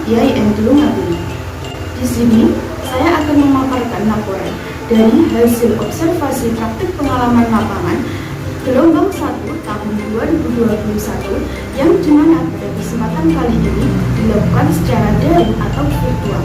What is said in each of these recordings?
IAIN Tulungagung. Di sini, saya akan memaparkan laporan dari hasil observasi praktik pengalaman lapangan gelombang 1 tahun 2021 yang dimana pada kesempatan kali ini dilakukan secara daring atau virtual.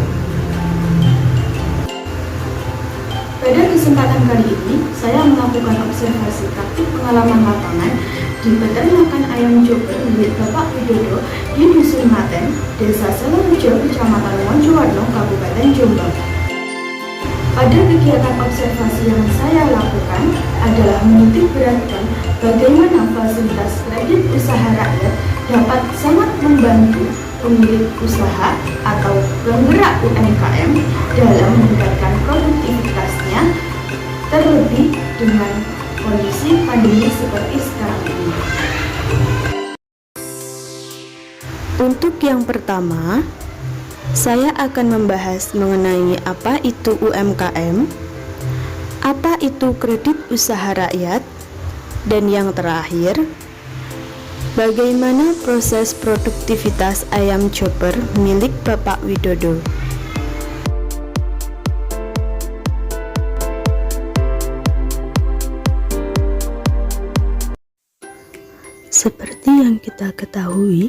Pada kesempatan kali ini, saya melakukan observasi praktik pengalaman lapangan di peternakan ayam chopper milik Bapak Widodo di Dusun Maten, Desa Selarejo, Kecamatan Mojowarno, Kabupaten Jombang. Pada kegiatan observasi yang saya lakukan adalah menitik beratkan bagaimana fasilitas kredit usaha rakyat dapat sangat membantu pemilik usaha atau penggerak UMKM dalam meningkatkan produktivitasnya, terlebih dengan kondisi pandemi seperti sekarang ini. Untuk yang pertama, saya akan membahas mengenai apa itu UMKM, apa itu kredit usaha rakyat, dan yang terakhir, bagaimana proses produktivitas ayam chopper milik Bapak Widodo. Seperti yang kita ketahui,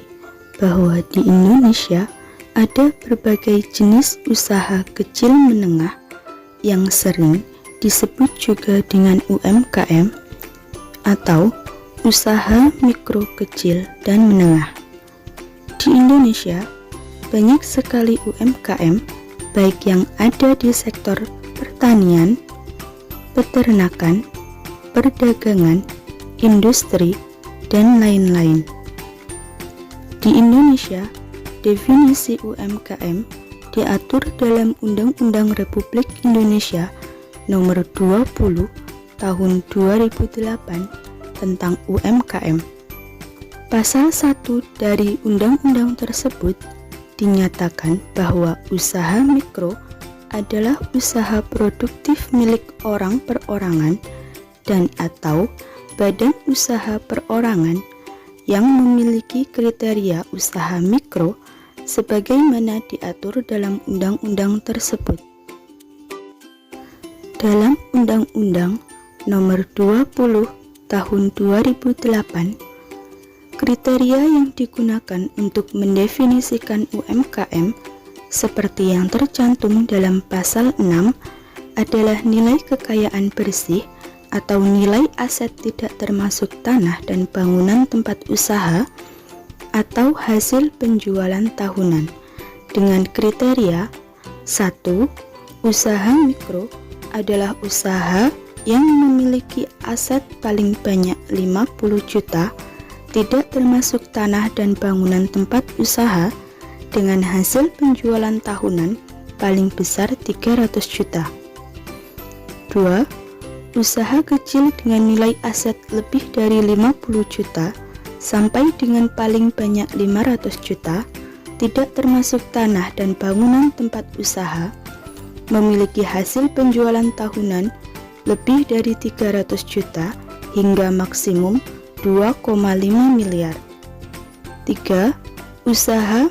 bahwa di Indonesia ada berbagai jenis usaha kecil menengah yang sering disebut juga dengan UMKM atau usaha mikro kecil dan menengah. Di Indonesia, banyak sekali UMKM baik yang ada di sektor pertanian, peternakan, perdagangan, industri, dan lain-lain. Di Indonesia, definisi UMKM diatur dalam Undang-Undang Republik Indonesia Nomor 20 Tahun 2008 tentang UMKM. Pasal 1 dari undang-undang tersebut dinyatakan bahwa usaha mikro adalah usaha produktif milik orang perorangan dan atau badan usaha perorangan yang memiliki kriteria usaha mikro sebagaimana diatur dalam undang-undang tersebut. Dalam Undang-Undang Nomor 20 Tahun 2008, kriteria yang digunakan untuk mendefinisikan UMKM seperti yang tercantum dalam pasal 6 adalah nilai kekayaan bersih atau nilai aset tidak termasuk tanah dan bangunan tempat usaha atau hasil penjualan tahunan dengan kriteria 1. Usaha mikro adalah usaha yang memiliki aset paling banyak 50 juta tidak termasuk tanah dan bangunan tempat usaha dengan hasil penjualan tahunan paling besar 300 juta. 2. Usaha kecil dengan nilai aset lebih dari 50 juta sampai dengan paling banyak 500 juta, tidak termasuk tanah dan bangunan tempat usaha, memiliki hasil penjualan tahunan lebih dari 300 juta hingga maksimum 2,5 miliar. 3. Usaha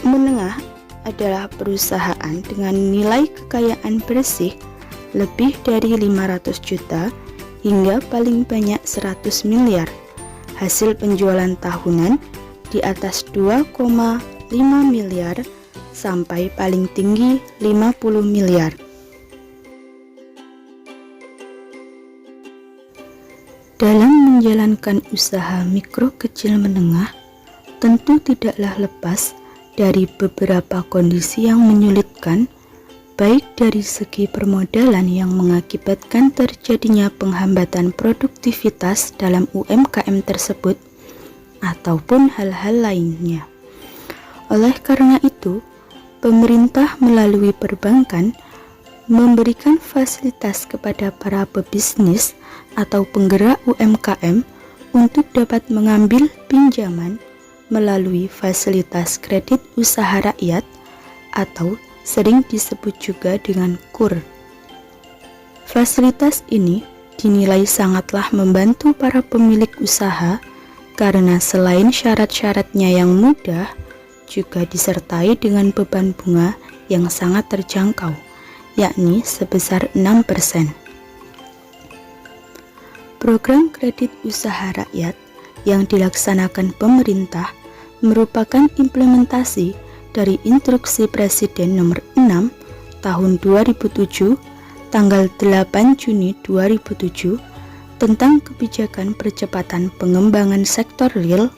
menengah adalah perusahaan dengan nilai kekayaan bersih lebih dari 500 juta hingga paling banyak 100 miliar. Hasil penjualan tahunan di atas 2,5 miliar sampai paling tinggi 50 miliar. Dalam menjalankan usaha mikro kecil menengah, tentu tidaklah lepas dari beberapa kondisi yang menyulitkan, baik dari segi permodalan yang mengakibatkan terjadinya penghambatan produktivitas dalam UMKM tersebut, ataupun hal-hal lainnya. Oleh karena itu, pemerintah melalui perbankan memberikan fasilitas kepada para pebisnis atau penggerak UMKM untuk dapat mengambil pinjaman melalui fasilitas kredit usaha rakyat atau sering disebut juga dengan KUR. Fasilitas ini dinilai sangatlah membantu para pemilik usaha karena selain syarat-syaratnya yang mudah, juga disertai dengan beban bunga yang sangat terjangkau, yakni sebesar 6%. Program kredit usaha rakyat yang dilaksanakan pemerintah merupakan implementasi dari Instruksi Presiden Nomor 6 Tahun 2007 tanggal 8 Juni 2007 tentang kebijakan percepatan pengembangan sektor real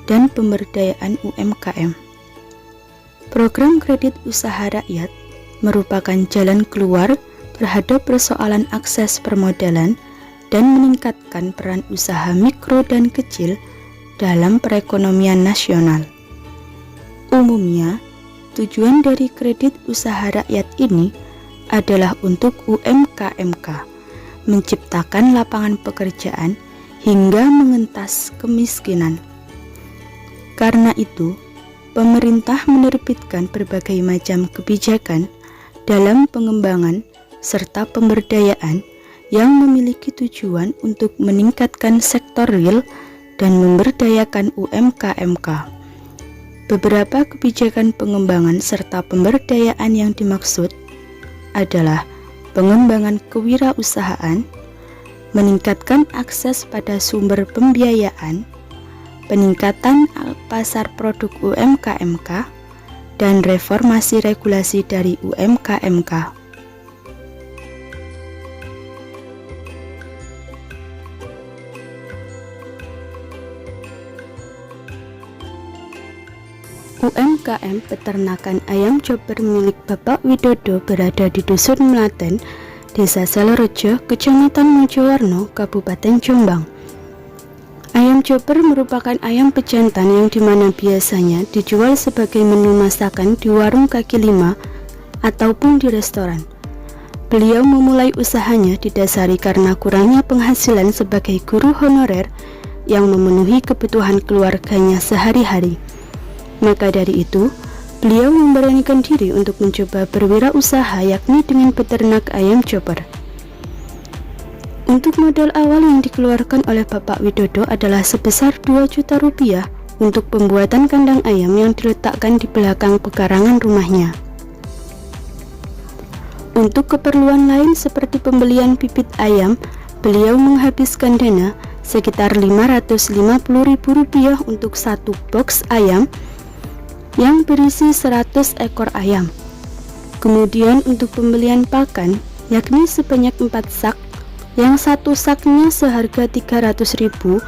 dan pemberdayaan UMKM. Program kredit usaha rakyat merupakan jalan keluar terhadap persoalan akses permodalan dan meningkatkan peran usaha mikro dan kecil dalam perekonomian nasional. Umumnya, tujuan dari kredit usaha rakyat ini adalah untuk UMKMK, menciptakan lapangan pekerjaan hingga mengentas kemiskinan. Karena itu, pemerintah menerbitkan berbagai macam kebijakan dalam pengembangan serta pemberdayaan yang memiliki tujuan untuk meningkatkan sektor real dan memberdayakan UMKMK. Beberapa kebijakan pengembangan serta pemberdayaan yang dimaksud adalah pengembangan kewirausahaan, meningkatkan akses pada sumber pembiayaan, peningkatan pasar produk UMKMK, dan reformasi regulasi dari UMKMK. UMKM peternakan ayam chopper milik Bapak Widodo berada di Dusun Melaten, Desa Salorejo, Kecamatan Mojowarno, Kabupaten Jombang. Ayam chopper merupakan ayam pejantan yang dimana biasanya dijual sebagai menu masakan di warung kaki lima ataupun di restoran. Beliau memulai usahanya didasari karena kurangnya penghasilan sebagai guru honorer yang memenuhi kebutuhan keluarganya sehari-hari. Maka dari itu, beliau memberanikan diri untuk mencoba berwirausaha yakni dengan peternak ayam chopper. Untuk modal awal yang dikeluarkan oleh Bapak Widodo adalah sebesar 2 juta rupiah untuk pembuatan kandang ayam yang diletakkan di belakang pekarangan rumahnya. Untuk keperluan lain seperti pembelian bibit ayam, beliau menghabiskan dana sekitar Rp550.000 untuk satu box ayam yang berisi 100 ekor ayam. Kemudian untuk pembelian pakan, yakni sebanyak 4 sak, yang satu saknya seharga 300.000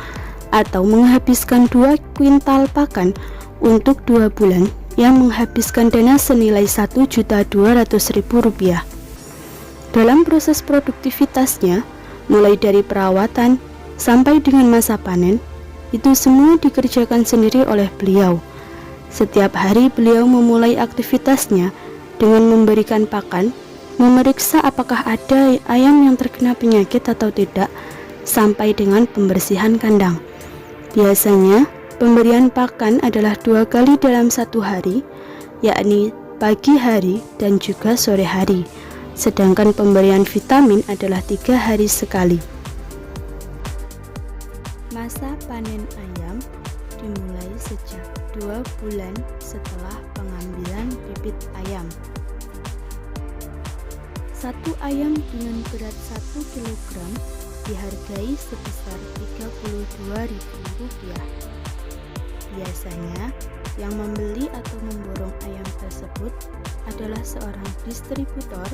atau menghabiskan 2 kuintal pakan untuk 2 bulan yang menghabiskan dana senilai Rp1.200.000. Dalam proses produktivitasnya, mulai dari perawatan sampai dengan masa panen, itu semua dikerjakan sendiri oleh beliau. Setiap hari beliau memulai aktivitasnya dengan memberikan pakan, memeriksa apakah ada ayam yang terkena penyakit atau tidak, sampai dengan pembersihan kandang. Biasanya, pemberian pakan adalah 2 kali dalam 1 hari, yakni pagi hari dan juga sore hari. Sedangkan pemberian vitamin adalah 3 hari sekali. Masa panen ayam dimulai sejak 2 bulan setelah pengambilan bibit ayam. Satu ayam dengan berat 1 kg dihargai sebesar Rp32.000. Biasanya, yang membeli atau memborong ayam tersebut adalah seorang distributor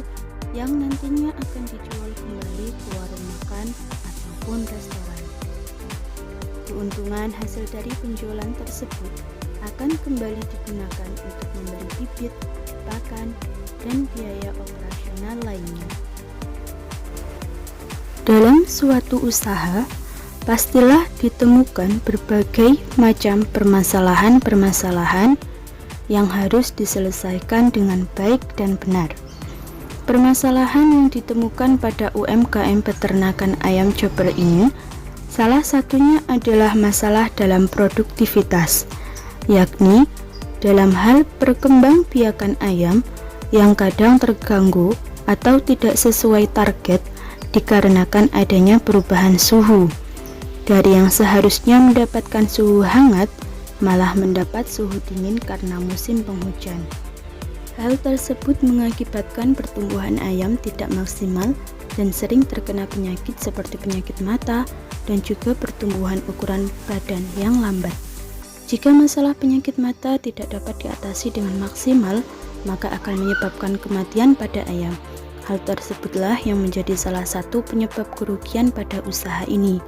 yang nantinya akan dijual kembali ke warung makan ataupun restoran. Keuntungan hasil dari penjualan tersebut akan kembali digunakan untuk membeli bibit, pakan, dan biaya operasional lainnya. Dalam suatu usaha, pastilah ditemukan berbagai macam permasalahan-permasalahan yang harus diselesaikan dengan baik dan benar. Permasalahan yang ditemukan pada UMKM peternakan ayam chopper ini, salah satunya adalah masalah dalam produktivitas, yakni dalam hal perkembangbiakan ayam yang kadang terganggu atau tidak sesuai target dikarenakan adanya perubahan suhu. Dari yang seharusnya mendapatkan suhu hangat malah mendapat suhu dingin karena musim penghujan. Hal tersebut mengakibatkan pertumbuhan ayam tidak maksimal dan sering terkena penyakit seperti penyakit mata dan juga pertumbuhan ukuran badan yang lambat. Jika masalah penyakit mata tidak dapat diatasi dengan maksimal, maka akan menyebabkan kematian pada ayam. Hal tersebutlah yang menjadi salah satu penyebab kerugian pada usaha ini.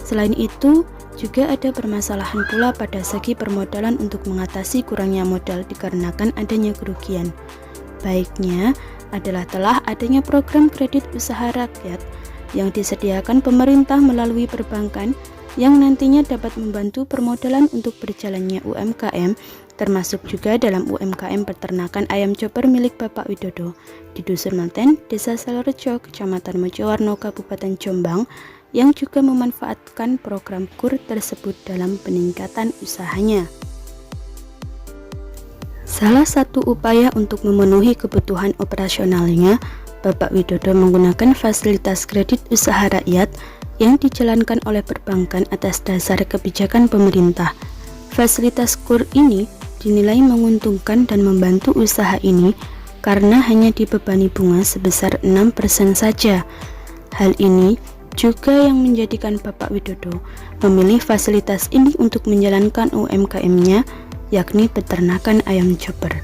Selain itu, juga ada permasalahan pula pada segi permodalan untuk mengatasi kurangnya modal dikarenakan adanya kerugian. Baiknya adalah telah adanya program kredit usaha rakyat yang disediakan pemerintah melalui perbankan yang nantinya dapat membantu permodalan untuk berjalannya UMKM, termasuk juga dalam UMKM peternakan ayam chopper milik Bapak Widodo di Dusun Melten, Desa Salorejo, Kecamatan Mojowarno, Kabupaten Jombang, yang juga memanfaatkan program KUR tersebut dalam peningkatan usahanya. Salah satu upaya untuk memenuhi kebutuhan operasionalnya, Bapak Widodo menggunakan fasilitas kredit usaha rakyat yang dijalankan oleh perbankan atas dasar kebijakan pemerintah. Fasilitas KUR ini dinilai menguntungkan dan membantu usaha ini karena hanya dibebani bunga sebesar 6% saja. Hal ini juga yang menjadikan Bapak Widodo memilih fasilitas ini untuk menjalankan UMKM-nya, yakni peternakan ayam chopper.